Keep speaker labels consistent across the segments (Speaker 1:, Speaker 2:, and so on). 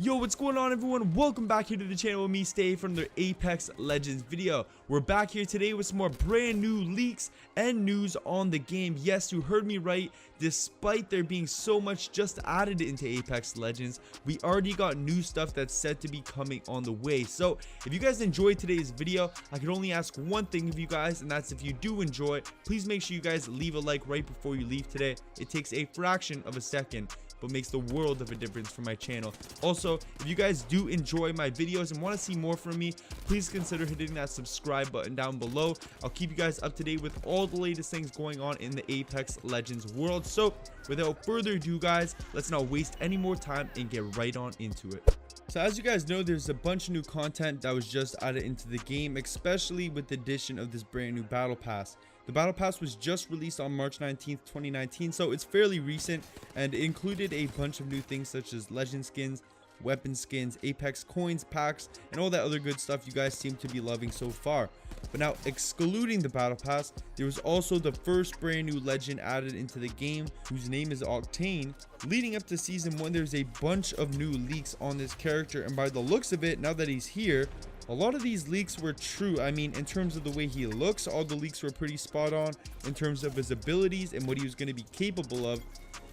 Speaker 1: Yo, what's going on everyone? Welcome back here to the channel with me, Stay, from the Apex Legends video. We're back here today with some more brand new leaks and news on the game. Yes, you heard me right. Despite there being so much just added into Apex Legends, we already got new stuff that's said to be coming on the way. So if you guys enjoyed today's video, I can only ask one thing of you guys, and that's if you do enjoy, please make sure you guys leave a like right before you leave today. It takes a fraction of a second, but makes the world of a difference for my channel. Also, if you guys do enjoy my videos and want to see more from me, please consider hitting that subscribe button down below. I'll keep you guys up to date with all the latest things going on in the Apex Legends world. So without further ado guys, let's not waste any more time and get right on into it. So as you guys know, there's a bunch of new content that was just added into the game, especially with the addition of this brand new battle pass. The battle pass was just released on March 19th, 2019, so it's fairly recent, and it included a bunch of new things such as legend skins, weapon skins, Apex coins, packs, and all that other good stuff you guys seem to be loving so far. But now, excluding the battle pass, there was also the first brand new legend added into the game, whose name is OCTANE. Leading up to season 1, there's a bunch of new leaks on this character, and by the looks of it, now that he's here, a lot of these leaks were true. I mean, in terms of the way he looks, all the leaks were pretty spot on. In terms of his abilities and what he was going to be capable of,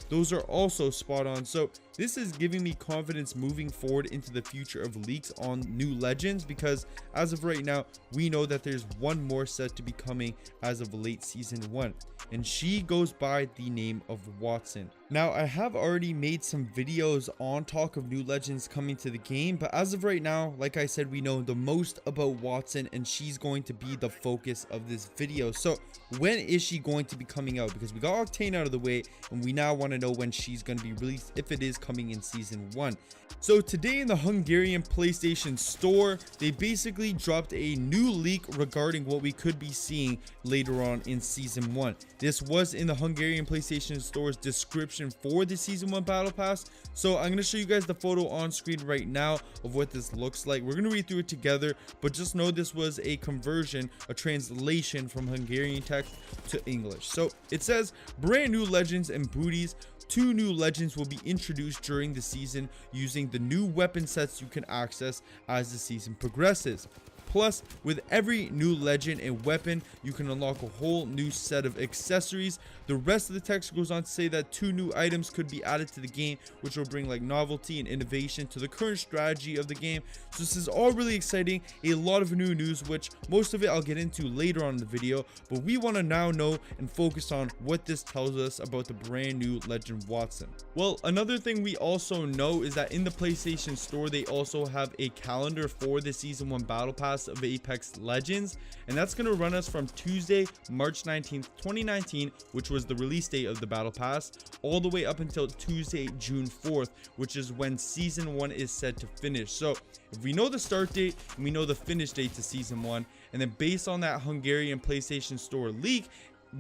Speaker 1: those are also spot on. So this is giving me confidence moving forward into the future of leaks on new legends, because as of right now, we know that there's one more set to be coming as of late season 1, and she goes by the name of Wattson. Now, I have already made some videos on talk of new legends coming to the game, but as of right now, like I said, we know the most about Wattson, and she's going to be the focus of this video. So when is she going to be coming out? Because we got OCTANE out of the way, and we now want to know when she's going to be released, if it is coming in season 1. So today in the Hungarian PlayStation Store, they basically dropped a new leak regarding what we could be seeing later on in season 1. This was in the Hungarian PlayStation Store's description for the season 1 battle pass. So I'm going to show you guys the photo on screen right now of what this looks like. We're going to read through it together, but just know this was a conversion, a translation from Hungarian text to English. So it says, brand new legends and booties. 2 new legends will be introduced during the season using the new weapon sets you can access as the season progresses. Plus, with every new legend and weapon, you can unlock a whole new set of accessories. The rest of the text goes on to say that 2 new items could be added to the game, which will bring like novelty and innovation to the current strategy of the game. So this is all really exciting, a lot of new news, which most of it I'll get into later on in the video, but we want to now know and focus on what this tells us about the brand new legend Wattson. Well, another thing we also know is that in the PlayStation Store, they also have a calendar for the season 1 battle pass of Apex Legends, and that's going to run us from Tuesday, March 19th, 2019, which was the release date of the battle pass, all the way up until Tuesday, June 4th, which is when season 1 is set to finish. So if we know the start date and we know the finish date to season 1, and then based on that Hungarian PlayStation Store leak,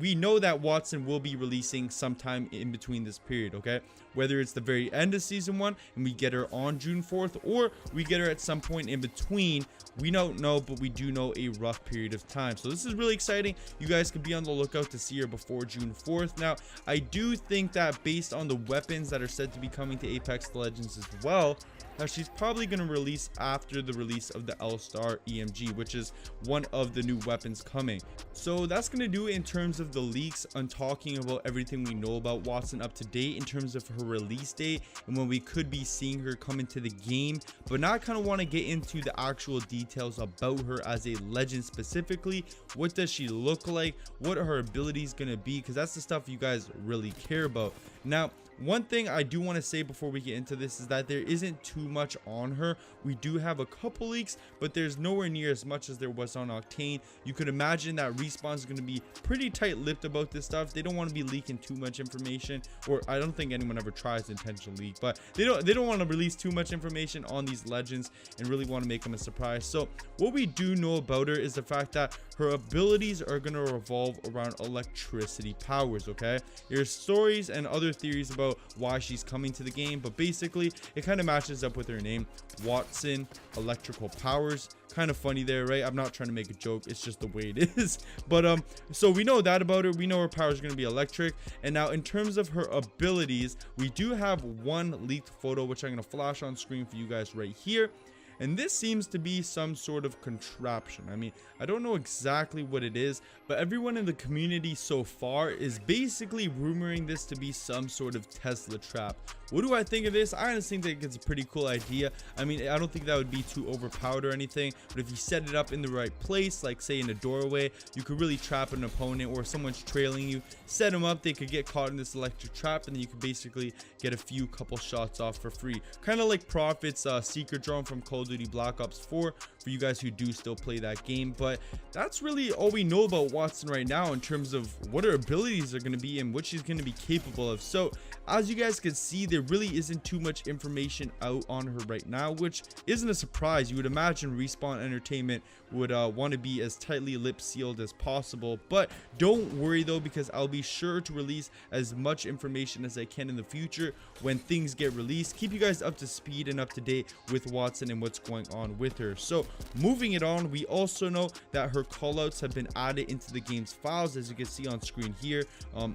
Speaker 1: we know that Wattson will be releasing sometime in between this period, okay? Whether it's the very end of season 1 and we get her on June 4th, or we get her at some point in between, we don't know, but we do know a rough period of time. So this is really exciting. You guys can be on the lookout to see her before June 4th. Now, I do think that based on the weapons that are said to be coming to Apex Legends as well, now she's probably going to release after the release of the L-Star EMG, which is one of the new weapons coming. So that's going to do it in terms of the leaks and talking about everything we know about Wattson up to date in terms of her release date and when we could be seeing her come into the game. But now I kind of want to get into the actual details about her as a legend specifically. What does she look like? What are her abilities going to be? Because that's the stuff you guys really care about. Now, one thing I do want to say before we get into this is that there isn't too much on her. We do have a couple leaks, but there's nowhere near as much as there was on OCTANE. You could imagine that Respawn is going to be pretty tight-lipped about this stuff. They don't want to be leaking too much information, or I don't think anyone ever tries to intentionally leak, but they don't want to release too much information on these legends and really want to make them a surprise. So what we do know about her is the fact that her abilities are going to revolve around electricity powers, okay? There's stories and other theories about about why she's coming to the game, but basically it kind of matches up with her name, Wattson electrical powers. Kind of funny there, right? I'm not trying to make a joke, it's just the way it is. But so we know that about her. We know her power is going to be electric. And now in terms of her abilities, we do have one leaked photo which I'm going to flash on screen for you guys right here. And this seems to be some sort of contraption. I mean, I don't know exactly what it is, but everyone in the community so far is basically rumoring this to be some sort of Tesla trap. What do I think of this? I honestly think it's a pretty cool idea. I mean, I don't think that would be too overpowered or anything, but if you set it up in the right place, like say in a doorway, you could really trap an opponent, or if someone's trailing you, set them up, they could get caught in this electric trap, and then you could basically get a couple shots off for free. Kind of like Prophet's secret drone from Call of Duty Black Ops 4 for you guys who do still play that game. But that's really all we know about Wattson right now in terms of what her abilities are going to be and what she's going to be capable of. So as you guys can see, there really isn't too much information out on her right now, which isn't a surprise. You would imagine Respawn Entertainment would want to be as tightly lip sealed as possible, but don't worry though, because I'll be sure to release as much information as I can in the future when things get released. Keep you guys up to speed and up to date with Wattson and what's going on with her. So moving it on, we also know that her callouts have been added into the game's files, as you can see on screen here.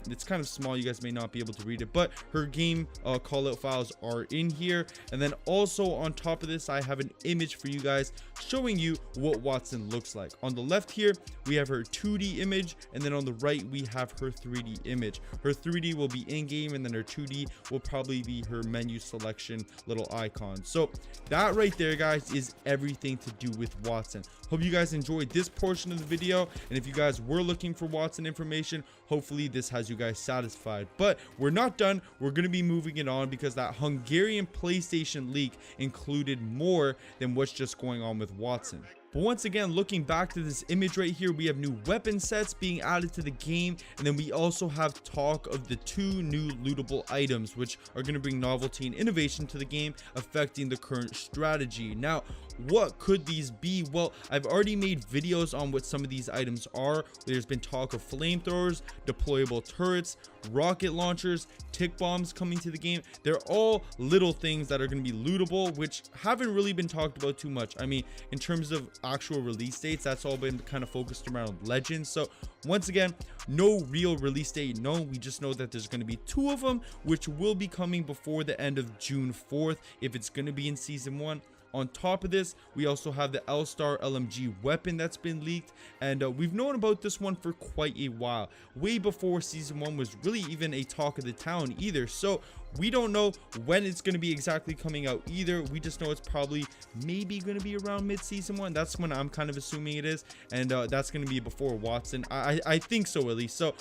Speaker 1: It's kind of small, you guys may not be able to read it, but her game callout files are in here. And then also on top of this, I have an image for you guys showing you what Wattson looks like. On the left here, we have her 2D image, and then on the right, we have her 3D image. Her 3D will be in-game, and then her 2D will probably be her menu selection little icon. So that right there, guys, is everything to do with Wattson. Hope you guys enjoyed this portion of the video, and if you guys were looking for Wattson information, hopefully this has you guys satisfied. But we're not done. We're going to be moving it on, because that Hungarian PlayStation leak included more than what's just going on with Wattson. But once again, looking back to this image right here, we have new weapon sets being added to the game, and then we also have talk of the 2 new lootable items, which are going to bring novelty and innovation to the game, affecting the current strategy. Now, what could these be? Well, I've already made videos on what some of these items are. There's been talk of flamethrowers, deployable turrets, rocket launchers, tick bombs coming to the game. They're all little things that are going to be lootable, which haven't really been talked about too much. I mean, in terms of actual release dates, that's all been kind of focused around Legends. So once again, no real release date known. We just know that there's going to be 2 of them, which will be coming before the end of June 4th if it's going to be in season 1. On top of this, we also have the L-Star LMG weapon that's been leaked, and we've known about this one for quite a while, way before season 1 was really even a talk of the town either. So we don't know when it's going to be exactly coming out either. We just know it's probably maybe going to be around mid-season 1. That's when I'm kind of assuming it is, and that's going to be before Wattson. I think so, at least. So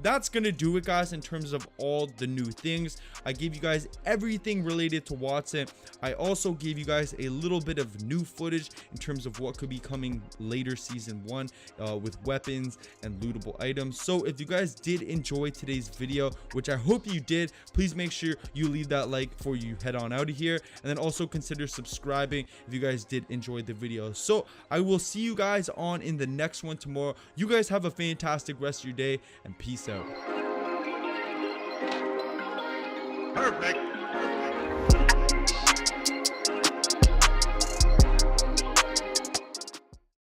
Speaker 1: that's going to do it, guys, in terms of all the new things. I gave you guys everything related to Wattson. I also gave you guys a little bit of new footage in terms of what could be coming later season 1 with weapons and lootable items. So if you guys did enjoy today's video, which I hope you did, please make sure you leave that like before you head on out of here, and then also consider subscribing if you guys did enjoy the video. So I will see you guys on in the next one tomorrow. You guys have a fantastic rest of your day, and peace out.
Speaker 2: Perfect.